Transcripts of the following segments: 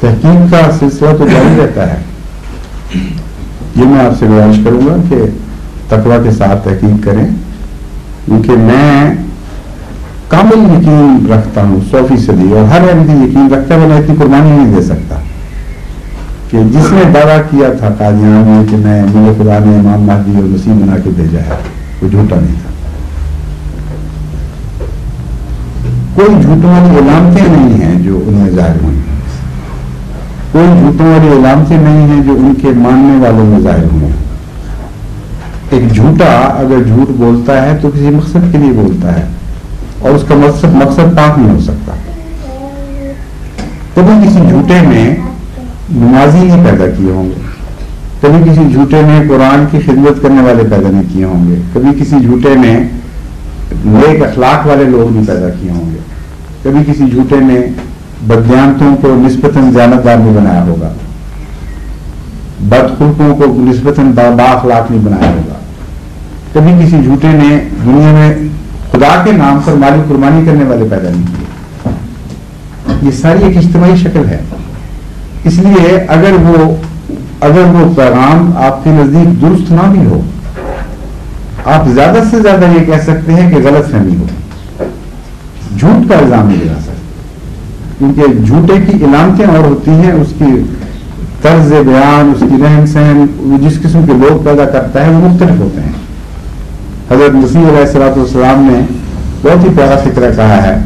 تحقیق کا سلسلہ تو جاری رہتا ہے. یہ میں آپ سے گزارش کروں گا کہ تقویٰ کے ساتھ تحقیق کریں، کیونکہ میں کامل یقین رکھتا ہوں 100%، اور ہر احمدی یقین رکھتا ہے، میں اتنی قربانی نہیں دے سکتا کہ جس نے دعویٰ کیا تھا قادیان میں کہ میں مجھے خدا نے امام مہدی اور مسیح بنا کے بھیجا ہے، وہ جھوٹا نہیں تھا. کوئی جھوٹوں والی علامتیں نہیں ہیں جو انہیں ظاہر ہوئی، کوئی جھوٹوں والی علامتیں نہیں ہیں جو ان کے ماننے والوں میں ظاہر ہوئی. ایک جھوٹا اگر جھوٹ بولتا ہے تو کسی مقصد کے لیے بولتا ہے، اور اس کا مقصد پاک نہیں ہو سکتا. کبھی کسی جھوٹے میں نمازی نہیں پیدا کیے ہوں گے، کبھی کسی جھوٹے میں قرآن کی خدمت کرنے والے پیدا نہیں کیے ہوں گے، کبھی کسی جھوٹے میں نیک اخلاق والے لوگ نہیں پیدا کیے ہوں گے، کبھی کسی جھوٹے میں بددیانتوں کو نسبتاً دیانتدار نہیں بنایا ہوگا، بدخلقوں کو نسبتاً بااخلاق نہیں بنایا ہوگا، کبھی کسی جھوٹے نے دنیا میں خدا کے نام پر مالی قربانی کرنے والے پیدا نہیں کیے. یہ ساری ایک اجتماعی شکل ہے. اس لیے اگر وہ پیغام آپ کے نزدیک درست نہ بھی ہو، آپ زیادہ سے زیادہ یہ کہہ سکتے ہیں کہ غلط فہمی ہو. جھوٹ کا الزام نہیں لگا سکتے، کیونکہ جھوٹے کی علامتیں اور ہوتی ہیں، اس کی طرز بیان، اس کی رہن سہن، جس قسم کے لوگ پیدا کرتا ہے وہ مختلف ہوتے ہیں. حضرت مسیح علیہ الصلوۃ والسلام نے بہت ہی پیارا فکرہ کہا ہے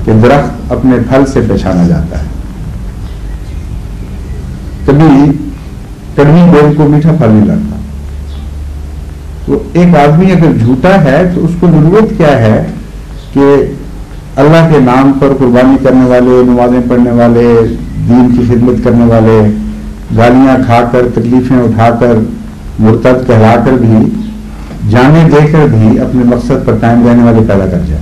کہ درخت اپنے پھل سے پہچانا جاتا ہے. کبھی کڑوی بیل کو میٹھا پھل نہیں لگتا. تو ایک آدمی اگر جھوٹا ہے تو اس کو ضرورت کیا ہے کہ اللہ کے نام پر قربانی کرنے والے، نمازیں پڑھنے والے، دین کی خدمت کرنے والے گالیاں کھا کر، تکلیفیں اٹھا کر، مرتد کہلا کر بھی، جانے دے کر بھی اپنے مقصد پر قائم رہنے والے پیدا کر جائے.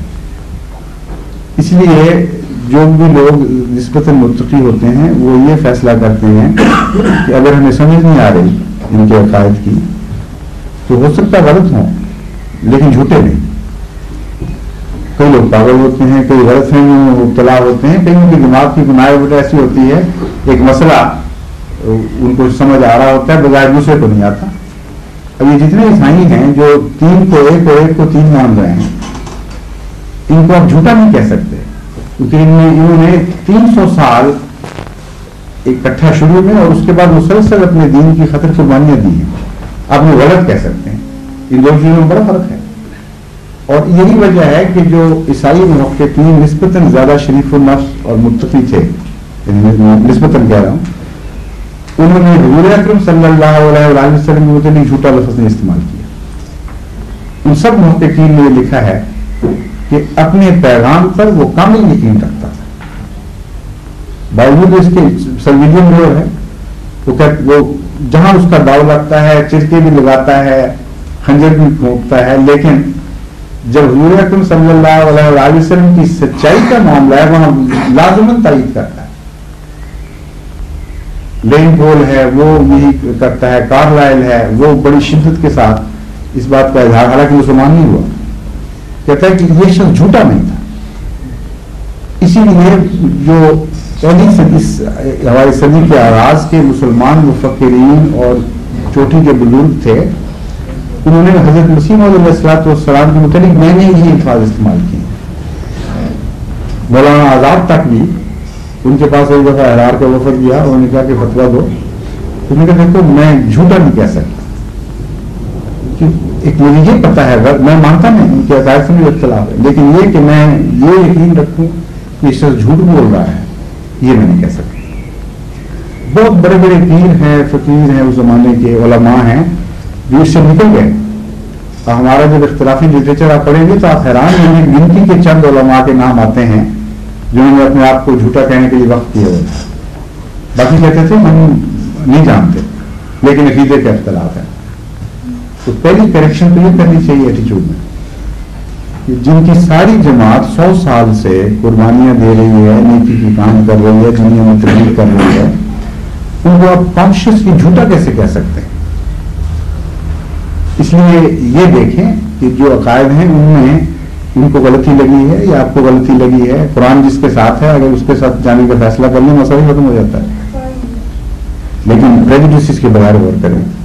اس لیے جو بھی لوگ نسبتاً متقی ہوتے ہیں وہ یہ فیصلہ کرتے ہیں کہ اگر ہمیں سمجھ نہیں آ رہی ان کے عقائد کی تو ہو سکتا غلط ہوں لیکن جھوٹے نہیں. کئی لوگ پاگل ہوتے ہیں، کئی غلط فہمیوں میں مبتلا ہوتے ہیں، کئی ان کی دماغ کی بناوٹ ایسی ہوتی ہے ایک مسئلہ ان کو سمجھ آ رہا ہوتا ہے بظاہر دوسرے کو نہیں آتا. اب یہ جتنے عیسائی ہیں جو 3 کو 1 اور 1 کو 3 مان رہے ہیں، ان کو آپ جھوٹا نہیں کہہ سکتے، کیونکہ انہوں نے 300 سال اکٹھا شروع میں اور اس کے بعد مسلسل اپنے دین کی خطر قربانیاں دی ہیں. آپ نے غلط کہہ سکتے ہیں. ان دو چیزوں میں بڑا فرق ہے. اور یہی وجہ ہے کہ جو عیسائی محققین نسبتاً زیادہ شریف النفس اور متقی تھے، نسبتاً کہہ رہا ہوں، انہوں نے حضور اکرم صلی اللہ علیہ وسلم کے متعلق جھوٹا لفظ نہیں استعمال کیا. ان سب محققین نے یہ لکھا ہے کہ اپنے پیغام پر وہ کامل یقین رکھتا تھا، باوجود اس کے سلویجن جو ہے وہ جہاں اس کا داؤ لگتا ہے، چرکے بھی لگاتا ہے، خنجر بھی پھونکتا ہے، لیکن جب حضور اکرم صلی اللہ علیہ وسلم کی سچائی کا معاملہ ہے وہاں لازماً تائید کرتا ہے. لین پول ہے وہ یہی کرتا ہے، کارلائل ہے وہ بڑی شدت کے ساتھ اس بات کا اظہار، حالانکہ مسلمان نہیں ہوا، کہتا ہے کہ یہ شخص جھوٹا نہیں تھا. اسی لیے جو پہلی ہماری صدی کے آغاز کے مسلمان مفکرین اور چوٹی کے بزرگ تھے، انہوں نے حضرت مسیح علیہ الصلوۃ والسلام کے متعلق نئے نئے یہی الفاظ استعمال کیے. مولانا آزاد تک بھی ان کے پاس ایک دفعہ احرار کا وفد گیا، انہوں نے کہا کہ فتویٰ دو. تو انہوں نے کہا دیکھو میں جھوٹا نہیں کہہ سکتا، ایک مجھے یہ پتا ہے، میں مانتا نہیں ان کے عقائد سے مجھے اختلاف ہے، لیکن یہ کہ میں یہ یقین رکھوں کہ اس شخص جھوٹ بول رہا ہے یہ میں نہیں کہہ سکتا. بہت بڑے بڑے پیر ہیں، فقیر ہیں، اس زمانے کے علماء ہیں جو اس سے نکل گئے. ہمارا جب اختلافی لٹریچر آپ پڑھیں گے تو آپ حیران ہوں گے، گنتی کے چند علماء کے نام آتے ہیں جنہوں نے اپنے آپ کو جھوٹا کہنے کے لیے وقت کیا ہوئے. باقی کہتے تھے ہم نہیں جانتے لیکن عقیدے کا اختلاف ہے. تو پہلی کریکشن تو یہ کرنی چاہیے ایٹیچیوڈ میں کہ جن کی ساری جماعت 100 سال سے قربانیاں دے رہی ہے، نیکی کی کام کر رہی ہے، دنیا میں تبلیغ کر رہی ہے، ان کو آپ کانشیسلی جھوٹا کیسے کہہ سکتے ہیں؟ اس لیے یہ دیکھیں کہ جو عقائد ہیں ان میں ان کو غلطی لگی ہے یا آپ کو غلطی لگی ہے. قرآن جس کے ساتھ ہے اگر اس کے ساتھ جانے کا فیصلہ کر لیں مسئلہ ختم ہو جاتا ہے. لیکن پریجوڈسز کے بغیر غور کریں.